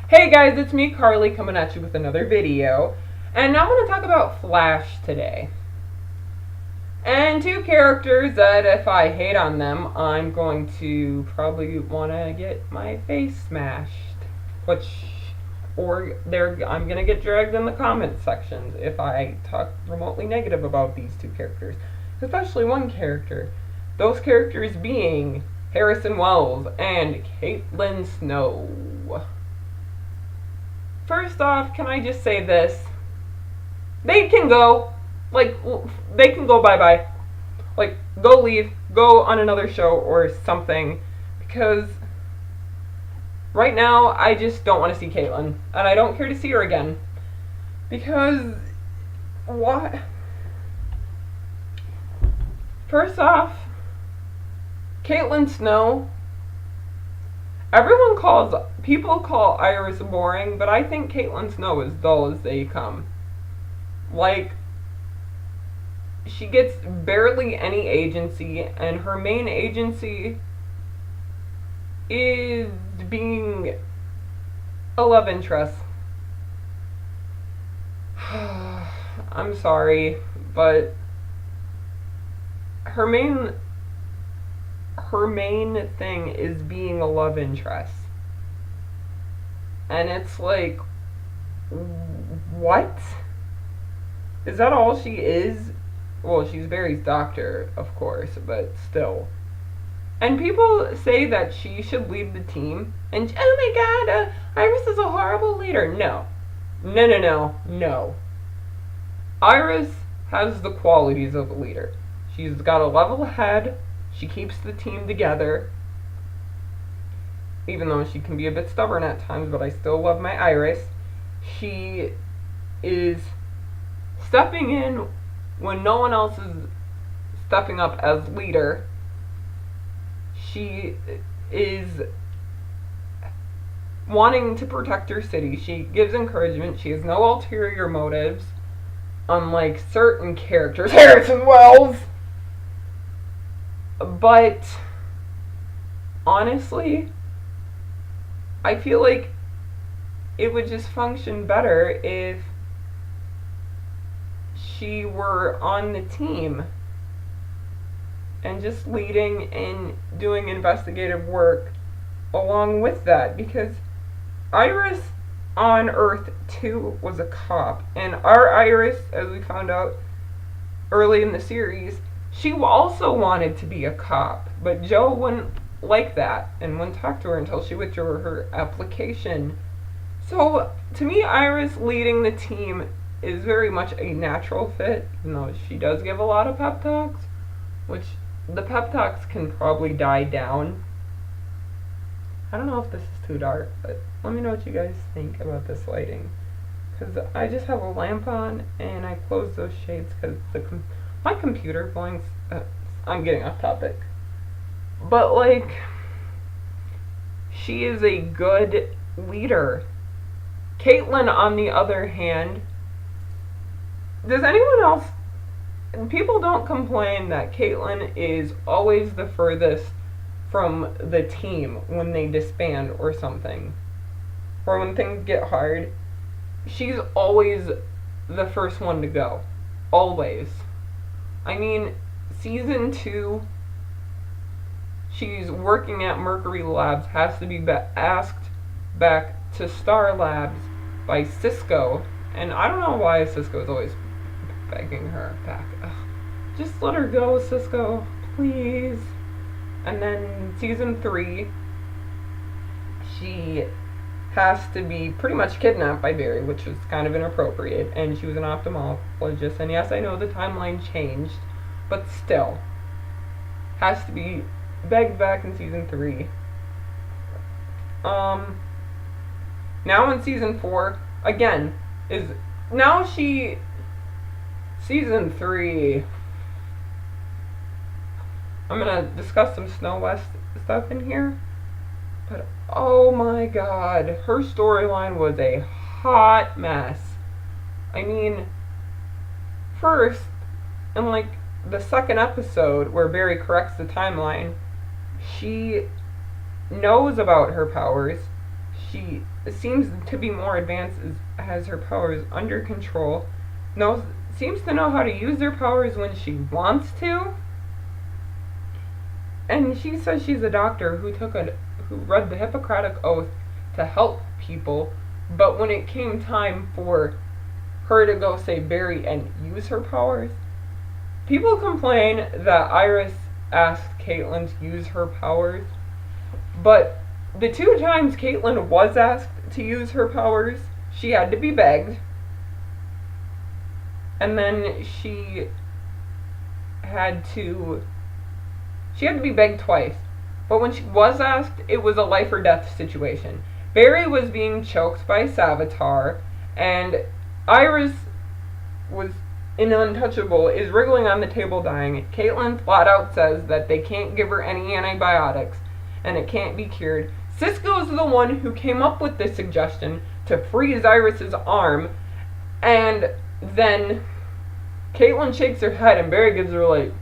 Hey guys, it's me, Carly, coming at you with another video. And I'm going to talk about Flash today. And two characters that if I hate on them, I'm going to probably want to get my face smashed. I'm going to get dragged in the comment sections if I talk remotely negative about these two characters. Especially one character. Those characters being Harrison Wells and Caitlin Snow. First off, can I just say this? They can go. They can go bye-bye. Go leave. Go on another show or something. Because right now, I just don't want to see Caitlin. And I don't care to see her again. Because, what? First off, Caitlin Snow. People call Iris boring, but I think Caitlin Snow is dull as they come. She gets barely any agency, and her main agency is being a love interest. I'm sorry, but her main thing is being a love interest. And it's like, what? Is that all she is? Well, she's Barry's doctor, of course, but still. And people say that she should lead the team. And, oh my god, Iris is a horrible leader. No. No. Iris has the qualities of a leader. She's got a level head. She keeps the team together, even though she can be a bit stubborn at times, but I still love my Iris. She is stepping in when no one else is stepping up as leader. She is wanting to protect her city. She gives encouragement. She has no ulterior motives, unlike certain characters. Harrison Wells! But honestly, I feel like it would just function better if she were on the team and just leading and doing investigative work along with that, because Iris on Earth 2 was a cop, and our Iris, as we found out early in the series, she also wanted to be a cop, but Joe wouldn't like that and wouldn't talk to her until she withdrew her application. So, to me, Iris leading the team is very much a natural fit, even though she does give a lot of pep talks, which the pep talks can probably die down. I don't know if this is too dark, but let me know what you guys think about this lighting. Because I just have a lamp on, and I close those shades because my computer blinks. I'm getting off topic. But, she is a good leader. Caitlin, on the other hand, does anyone else... People don't complain that Caitlin is always the furthest from the team when they disband or something. Or when things get hard. She's always the first one to go. Always. I mean, season 2, she's working at Mercury Labs, has to be asked back to Star Labs by Cisco, and I don't know why Cisco's always begging her back. Ugh. Just let her go, Cisco, please. And then season 3, she has to be pretty much kidnapped by Barry, which was kind of inappropriate, and she was an ophthalmologist, and yes, I know the timeline changed, but still, has to be begged back in season 3. Now in season 4, again, season 3, I'm gonna discuss some Snow West stuff in here, but oh my god, her storyline was a hot mess. I mean, first, in the second episode where Barry corrects the timeline, she knows about her powers. She seems to be more advanced, has her powers under control, seems to know how to use her powers when she wants to. And she says she's a doctor who read the Hippocratic Oath to help people, but when it came time for her to go save Barry and use her powers, people complain that Iris asked Caitlin to use her powers, but the 2 times Caitlin was asked to use her powers, she had to be begged, and then she had to be begged twice. But when she was asked, it was a life or death situation. Barry was being choked by Savitar, and Iris was untouchable, is wriggling on the table dying. Caitlin flat out says that they can't give her any antibiotics, and it can't be cured. Cisco's the one who came up with this suggestion to freeze Iris's arm, and then Caitlin shakes her head, and Barry gives her like,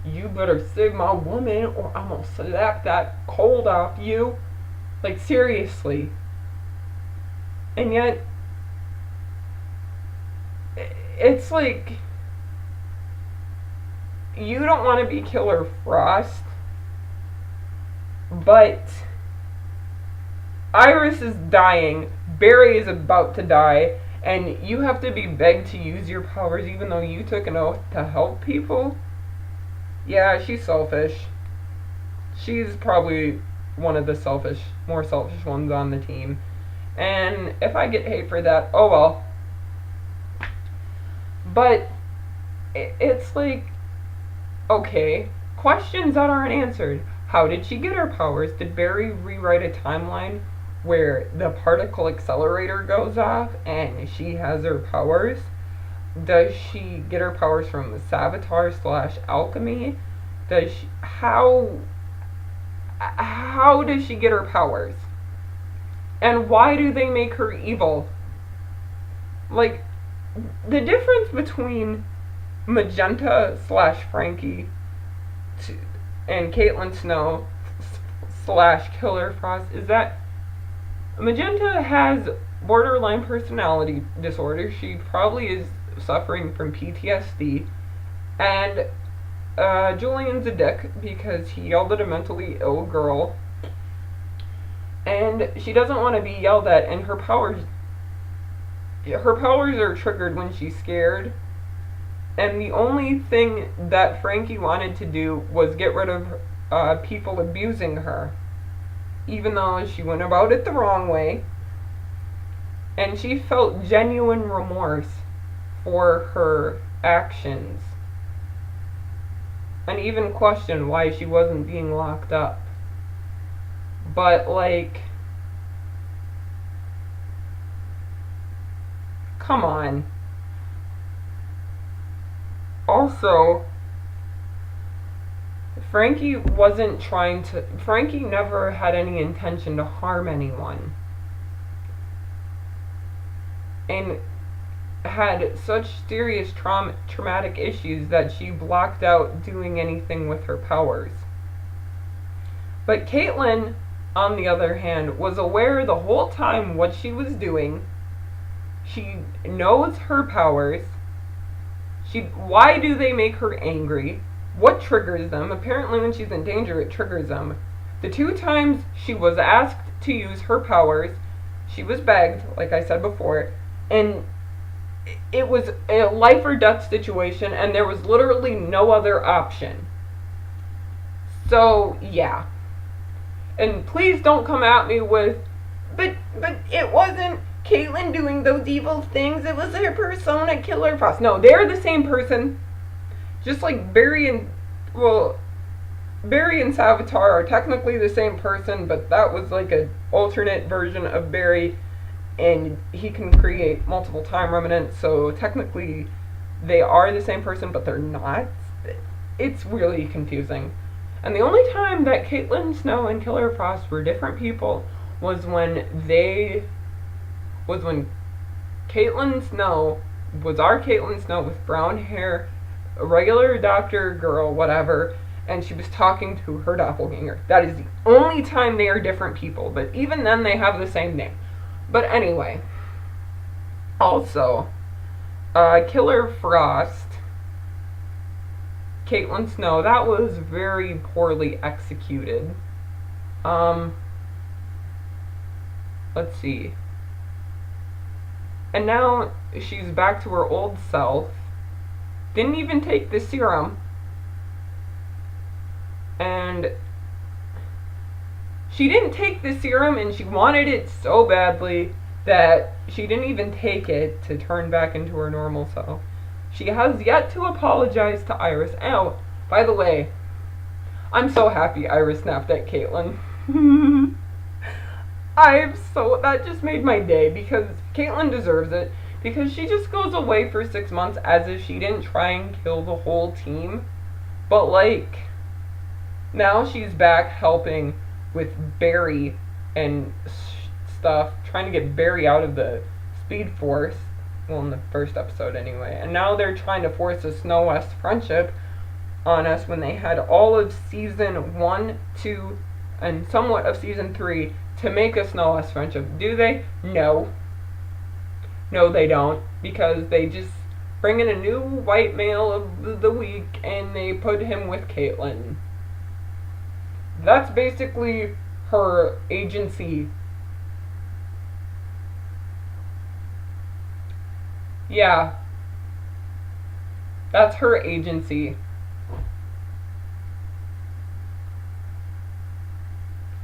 "You better save my woman, or I'm gonna slap that cold off you." Like, seriously. And yet, it's like, you don't want to be Killer Frost, but Iris is dying, Barry is about to die, and you have to be begged to use your powers even though you took an oath to help people? Yeah, she's selfish. She's probably one of the more selfish ones on the team. And if I get hate for that, oh well. But it's like, okay, questions that aren't answered. How did she get her powers? Did Barry rewrite a timeline where the particle accelerator goes off and she has her powers? Does she get her powers from the Savitar/alchemy? How does she get her powers? And why do they make her evil? Like, the difference between Magenta/Frankie and Caitlin Snow/Killer Frost is that Magenta has borderline personality disorder. She probably is suffering from PTSD, and Julian's a dick because he yelled at a mentally ill girl, and she doesn't want to be yelled at, and her powers are triggered when she's scared, and the only thing that Frankie wanted to do was get rid of people abusing her, even though she went about it the wrong way, and she felt genuine remorse for her actions, and even questioned why she wasn't being locked up. But, like, come on. Also, Frankie never had any intention to harm anyone, and had such serious traumatic issues that she blocked out doing anything with her powers. But Caitlin, on the other hand, was aware the whole time what she was doing. She knows her powers. Why do they make her angry? What triggers them? Apparently when she's in danger, it triggers them. The 2 times she was asked to use her powers, she was begged, like I said before, and it was a life or death situation, and there was literally no other option. So, yeah. And please don't come at me with, but it wasn't Caitlin doing those evil things, it was her persona, Killer Frost. No, they're the same person. Just like Barry and Savitar are technically the same person, but that was like an alternate version of Barry, and he can create multiple time remnants, so technically they are the same person, but they're not. It's really confusing. And the only time that Caitlin Snow and Killer Frost were different people was when Caitlin Snow was our Caitlin Snow with brown hair, a regular doctor girl, whatever, and she was talking to her doppelganger. That is the only time they are different people, but even then they have the same name. But anyway, also, Killer Frost, Caitlin Snow, that was very poorly executed. Let's see. And now she's back to her old self. Didn't even take the serum. And she didn't take the serum, and she wanted it so badly that she didn't even take it to turn back into her normal self. She has yet to apologize to Iris. Oh, by the way, I'm so happy Iris snapped at Caitlin. That just made my day, because Caitlin deserves it, because she just goes away for 6 months as if she didn't try and kill the whole team. But like, now she's back helping with Barry and stuff, trying to get Barry out of the Speed Force. Well, in the first episode anyway. And now they're trying to force a Snow-West friendship on us when they had all of season 1, 2, and somewhat of season 3 to make a Snow-West friendship. Do they? No. No, they don't. Because they just bring in a new white male of the week and they put him with Caitlin. That's basically her agency. Yeah. That's her agency.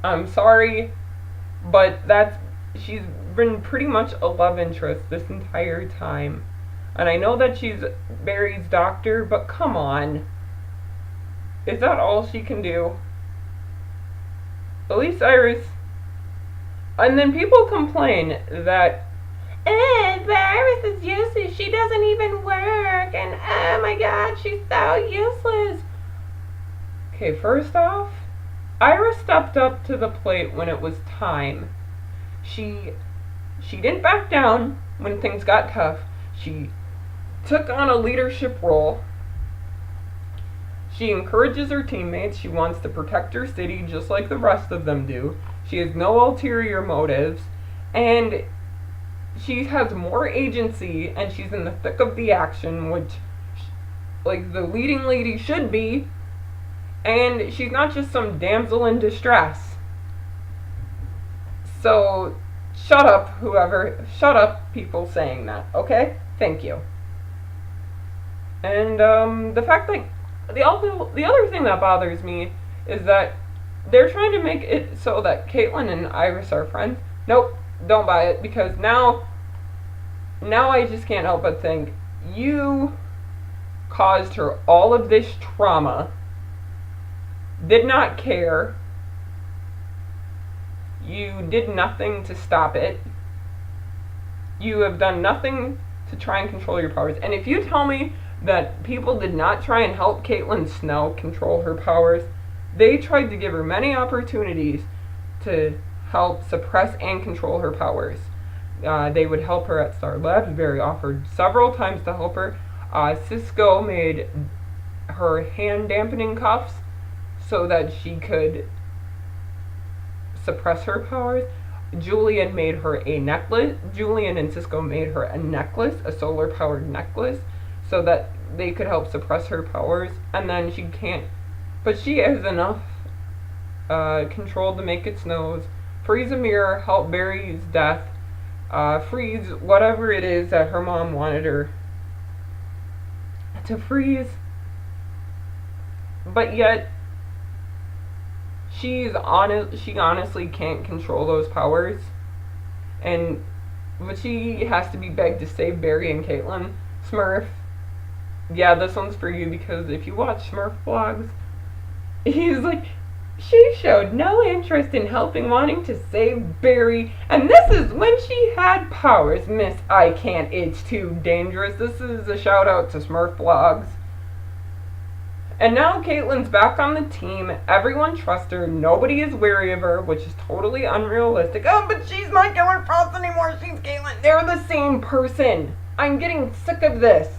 I'm sorry, but she's been pretty much a love interest this entire time. And I know that she's Barry's doctor, but come on. Is that all she can do? At least Iris. And then people complain that Iris is useless. She doesn't even work. And oh my god, she's so useless. Okay, first off, Iris stepped up to the plate when it was time. She didn't back down when things got tough. She took on a leadership role. She encourages her teammates. She wants to protect her city just like the rest of them do. She has no ulterior motives. And she has more agency, and she's in the thick of the action, which, like, the leading lady should be. And she's not just some damsel in distress. So, shut up, shut up, people saying that, okay? Thank you. And, the fact that, the other thing that bothers me is that they're trying to make it so that Caitlin and Iris are friends. Nope, don't buy it, because now I just can't help but think, you caused her all of this trauma, did not care, you did nothing to stop it, you have done nothing to try and control your powers. And if you tell me that people did not try and help Caitlin Snow control her powers, they tried to give her many opportunities to help suppress and control her powers. They would help her at Star Labs. Barry offered several times to help her. Cisco made her hand dampening cuffs so that she could suppress her powers. Julian made her a necklace. Julian and Cisco made her a necklace, a solar powered necklace, so that they could help suppress her powers. And then she can't, but she has enough control to make it snows, freeze a mirror, help Barry's death, freeze whatever it is that her mom wanted her to freeze. But yet, she honestly can't control those powers. But she has to be begged to save Barry and Caitlin. Smurf, yeah, this one's for you, because if you watch SmurfVlogs, he's like, she showed no interest in helping, wanting to save Barry, and this is when she had powers. Miss, I can't, it's too dangerous. This is a shout out to SmurfVlogs. And now Caitlin's back on the team. Everyone trusts her. Nobody is wary of her, which is totally unrealistic. Oh, but she's not Killer Frost anymore. She's Caitlin. They're the same person. I'm getting sick of this.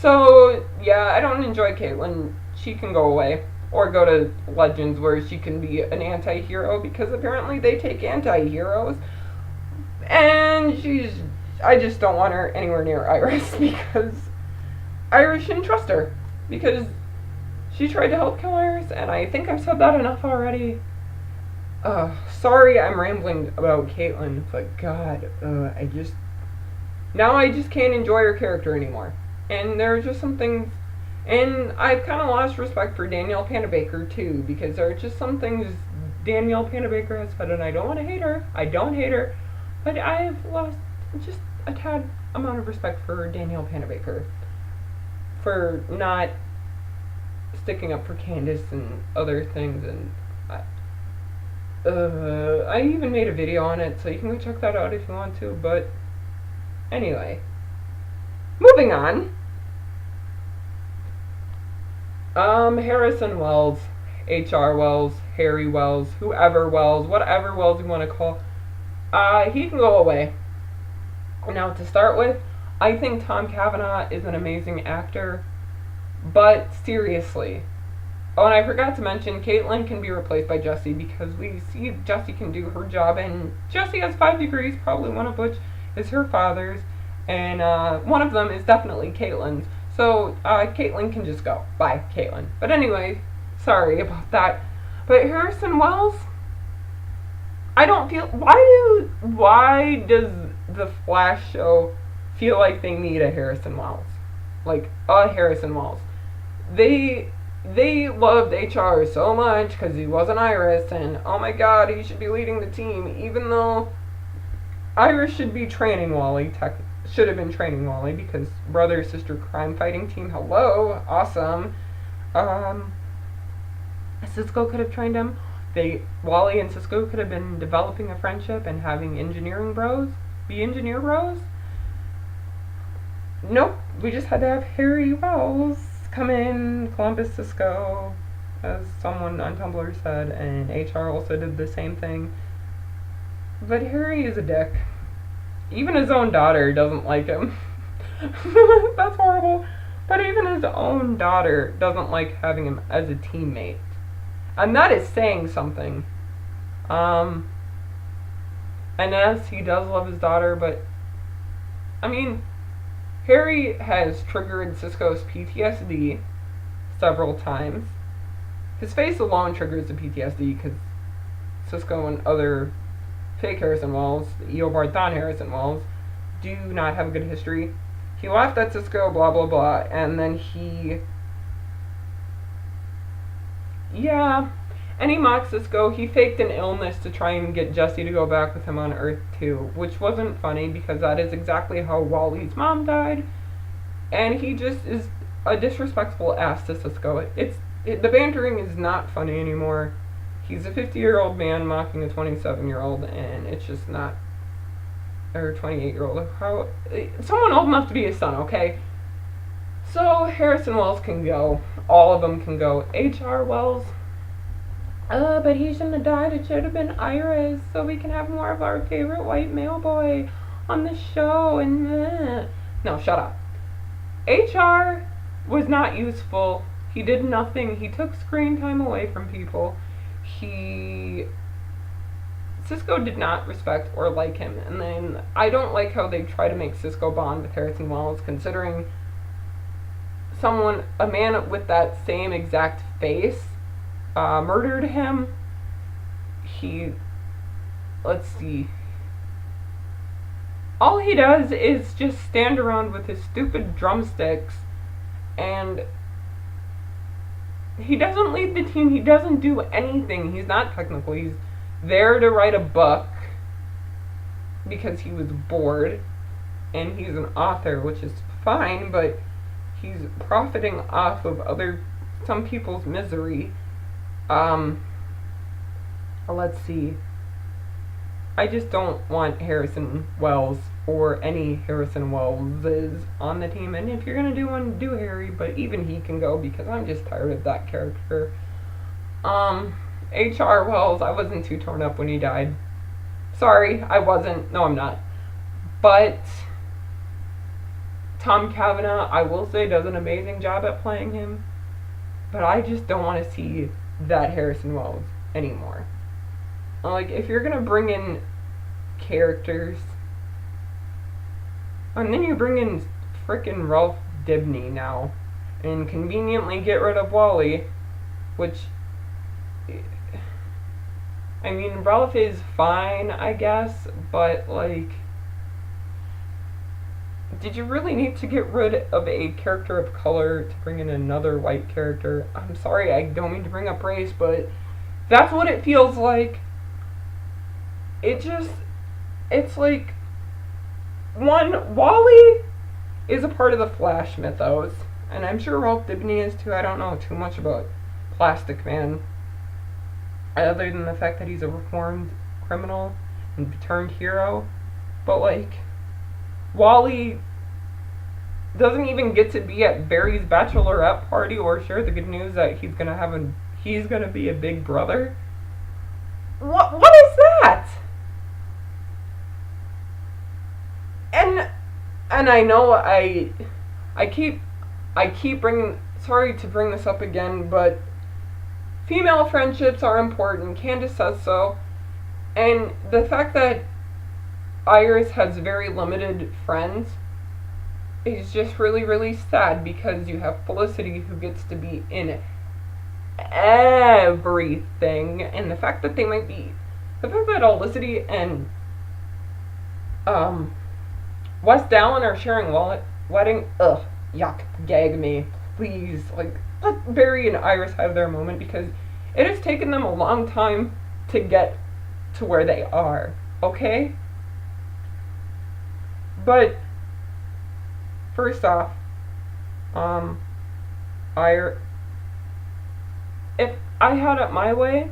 So, yeah, I don't enjoy Caitlyn. She can go away. Or go to Legends where she can be an anti-hero because apparently they take anti-heroes. And I just don't want her anywhere near Iris because Iris shouldn't trust her. Because she tried to help kill Iris, and I think I've said that enough already. Sorry I'm rambling about Caitlyn, but God, now I just can't enjoy her character anymore. And there are just some things, and I've kind of lost respect for Danielle Panabaker too, because there are just some things Danielle Panabaker has said, and I don't want to hate her. I don't hate her, but I've lost just a tad amount of respect for Danielle Panabaker for not sticking up for Candace and other things, and I even made a video on it, so you can go check that out if you want to, but anyway. Moving on. Harrison Wells, HR Wells, Harry Wells, whoever Wells, whatever Wells you want to call, he can go away. Now, to start with, I think Tom Cavanaugh is an amazing actor, but seriously. Oh, and I forgot to mention, Caitlyn can be replaced by Jessie because we see Jessie can do her job, and Jessie has 5 degrees, probably one of which is her father's, and one of them is definitely Caitlyn's. So, Caitlyn can just go. Bye, Caitlyn. But anyway, sorry about that. But Harrison Wells, I don't feel, why does the Flash show feel like they need a Harrison Wells? Like, a Harrison Wells. They loved HR so much because he wasn't Iris, and oh my god, he should be leading the team, even though Iris should be training Wally, should have been training Wally, because brother sister crime fighting team, hello, awesome. Cisco could have trained him. Wally and Cisco could have been developing a friendship and having engineering bros, be engineer bros. Nope, we just had to have Harry Wells come in, Columbus Cisco, as someone on Tumblr said, and HR also did the same thing. But Harry is a dick. Even his own daughter doesn't like him. That's horrible. But even his own daughter doesn't like having him as a teammate. And that is saying something. And yes, he does love his daughter, but I mean, Harry has triggered Cisco's PTSD several times. His face alone triggers the PTSD because Cisco and other fake Harrison Wells, Eobard Thawne Harrison Wells, do not have a good history. He laughed at Cisco, blah blah blah, and then he mocked Cisco. He faked an illness to try and get Jessie to go back with him on Earth too, which wasn't funny because that is exactly how Wally's mom died, and he just is a disrespectful ass to Cisco. The bantering is not funny anymore. He's a 50-year-old man mocking a 27-year-old, and it's just not, or 28-year-old. Someone old enough to be his son, okay? So Harrison Wells can go. All of them can go. HR Wells, but he shouldn't have died. It should have been Iris, so we can have more of our favorite white male boy on the show. And no, shut up. HR was not useful. He did nothing. He took screen time away from people. Cisco did not respect or like him, and then I don't like how they try to make Cisco bond with Harrison Wells, considering a man with that same exact face, murdered him. Let's see, all he does is just stand around with his stupid drumsticks, and he doesn't lead the team. He doesn't do anything. He's not technical. He's there to write a book because he was bored, and he's an author, which is fine, but he's profiting off of some people's misery. Let's see. I just don't want Harrison Wells or any Harrison Welleses on the team. And if you're going to do one, do Harry, but even he can go because I'm just tired of that character. H.R. Wells, I wasn't too torn up when he died. Sorry, I wasn't. No, I'm not. But Tom Cavanaugh, I will say, does an amazing job at playing him, but I just don't want to see that Harrison Wells anymore. Like, if you're gonna bring in characters, and then you bring in frickin' Ralph Dibny now, and conveniently get rid of Wally, which, I mean, Ralph is fine, I guess, but, like, did you really need to get rid of a character of color to bring in another white character? I'm sorry, I don't mean to bring up race, but that's what it feels like. It's like, one, Wally is a part of the Flash mythos, and I'm sure Ralph Dibny is too. I don't know too much about Plastic Man, other than the fact that he's a reformed criminal and turned hero. But, like, Wally doesn't even get to be at Barry's bachelorette party or share the good news that he's gonna be a big brother. What is that? And I know I keep bringing, sorry to bring this up again, but female friendships are important. Candace says so. And the fact that Iris has very limited friends is just really, really sad, because you have Felicity, who gets to be in everything, and the fact that Olicity and West Allen are sharing wedding, ugh, yuck, gag me, please, like, let Barry and Iris have their moment, because it has taken them a long time to get to where they are, okay? But first off, if I had it my way,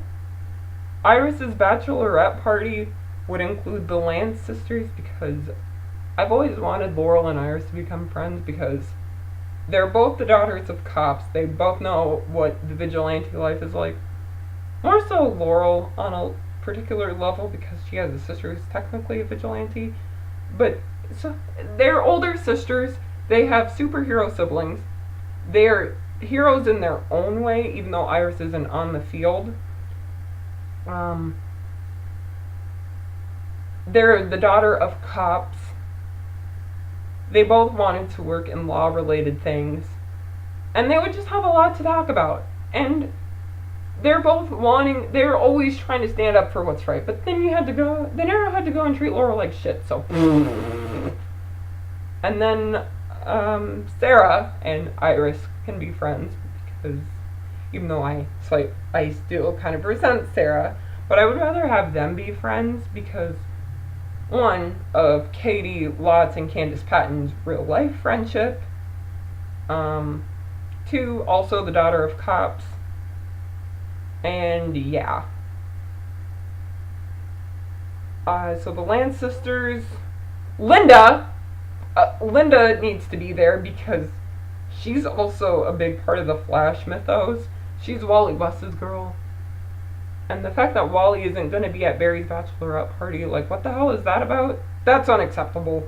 Iris's bachelorette party would include the Lance sisters, because I've always wanted Laurel and Iris to become friends, because they're both the daughters of cops. They both know what the vigilante life is like. More so Laurel on a particular level, because she has a sister who's technically a vigilante. But so they're older sisters. They have superhero siblings. They're heroes in their own way, even though Iris isn't on the field. They're the daughter of cops. They both wanted to work in law-related things. And they would just have a lot to talk about. And they're always trying to stand up for what's right. But then Arrow had to go and treat Laurel like shit, so. And then, Sarah and Iris can be friends, because even though I still kind of resent Sarah, but I would rather have them be friends, because one, of Katie Lotz and Candace Patton's real life friendship, two, also the daughter of cops, and yeah. So the Lance sisters, Linda needs to be there, because she's also a big part of the Flash mythos. She's Wally West's girl. And the fact that Wally isn't going to be at Barry's bachelorette party, like, what the hell is that about? That's unacceptable.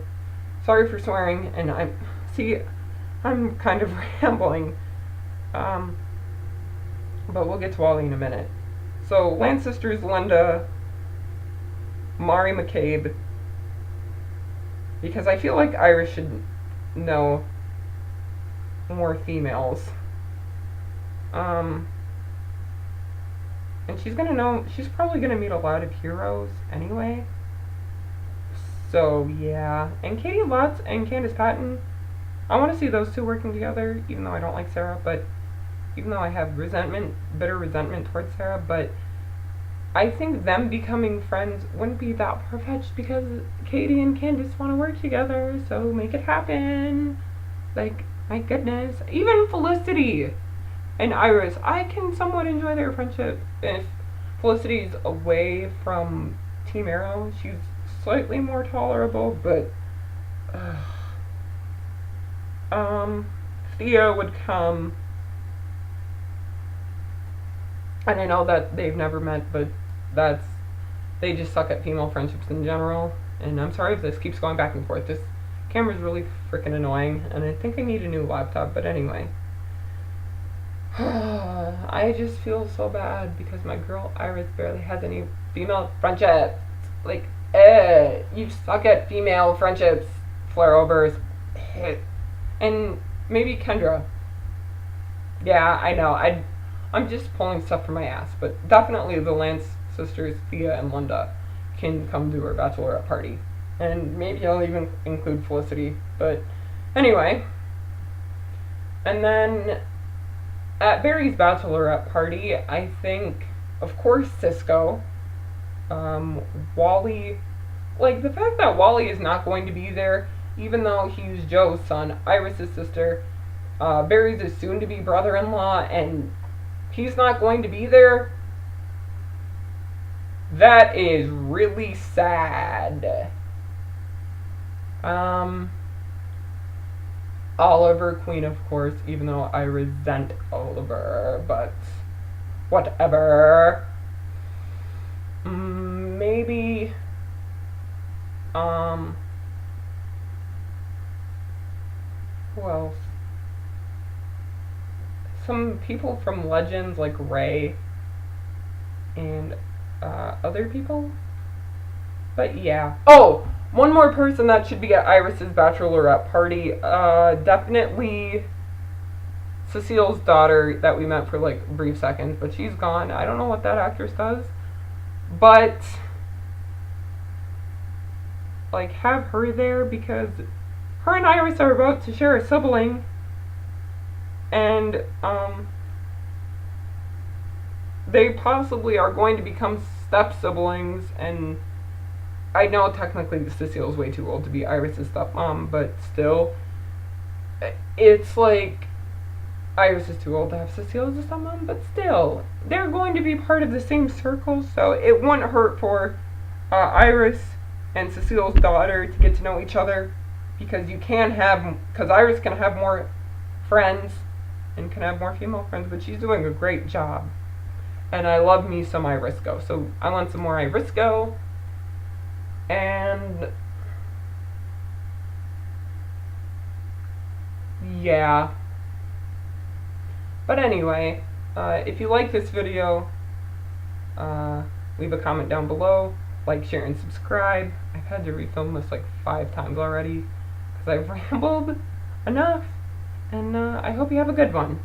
Sorry for swearing, and I'm kind of rambling. But we'll get to Wally in a minute. So, Lance sisters, Linda, Mari McCabe, because I feel like Iris should know more females. And she's probably gonna meet a lot of heroes anyway. So, yeah. And Katie Lotz and Candace Patton, I want to see those two working together, even though I don't like Sarah, but even though I have bitter resentment towards Sarah, but I think them becoming friends wouldn't be that far-fetched, because Katie and Candace want to work together, so make it happen. Like, my goodness. Even Felicity and Iris, I can somewhat enjoy their friendship. If Felicity's away from Team Arrow, she's slightly more tolerable, but Thea would come, and I know that they've never met, but they just suck at female friendships in general, and I'm sorry if this keeps going back and forth. Just camera's really freaking annoying, and I think I need a new laptop, but anyway. I just feel so bad because my girl Iris barely has any female friendships. Like, you suck at female friendships, flare overs. And maybe Kendra. Yeah, I know. I'm just pulling stuff from my ass, but definitely the Lance sisters, Thea and Linda, can come to her bachelorette party. And maybe I'll even include Felicity. But anyway. And then at Barry's bachelorette party, I think, of course, Cisco, Wally, like the fact that Wally is not going to be there, even though he's Joe's son, Iris' sister, Barry's soon-to-be brother-in-law, and he's not going to be there, that is really sad. Oliver Queen, of course, even though I resent Oliver, but whatever. Maybe, who else? Some people from Legends, like Ray, and, other people? But yeah. Oh! One more person that should be at Iris's bachelorette party, definitely Cecile's daughter that we met for like brief seconds, but she's gone. I don't know what that actress does, but like have her there because her and Iris are about to share a sibling, and they possibly are going to become step siblings. And I know technically Cecile's way too old to be Iris' stepmom, but still, it's like, Iris is too old to have Cecile as a stepmom, but still, they're going to be part of the same circle, so it wouldn't hurt for Iris and Cecile's daughter to get to know each other, because Iris can have more friends, and can have more female friends, but she's doing a great job. And I love me some Irisco, so I want some more Irisco. And yeah. But anyway, if you like this video, leave a comment down below, like, share, and subscribe. I've had to refilm this like 5 times already because I've rambled enough, and I hope you have a good one.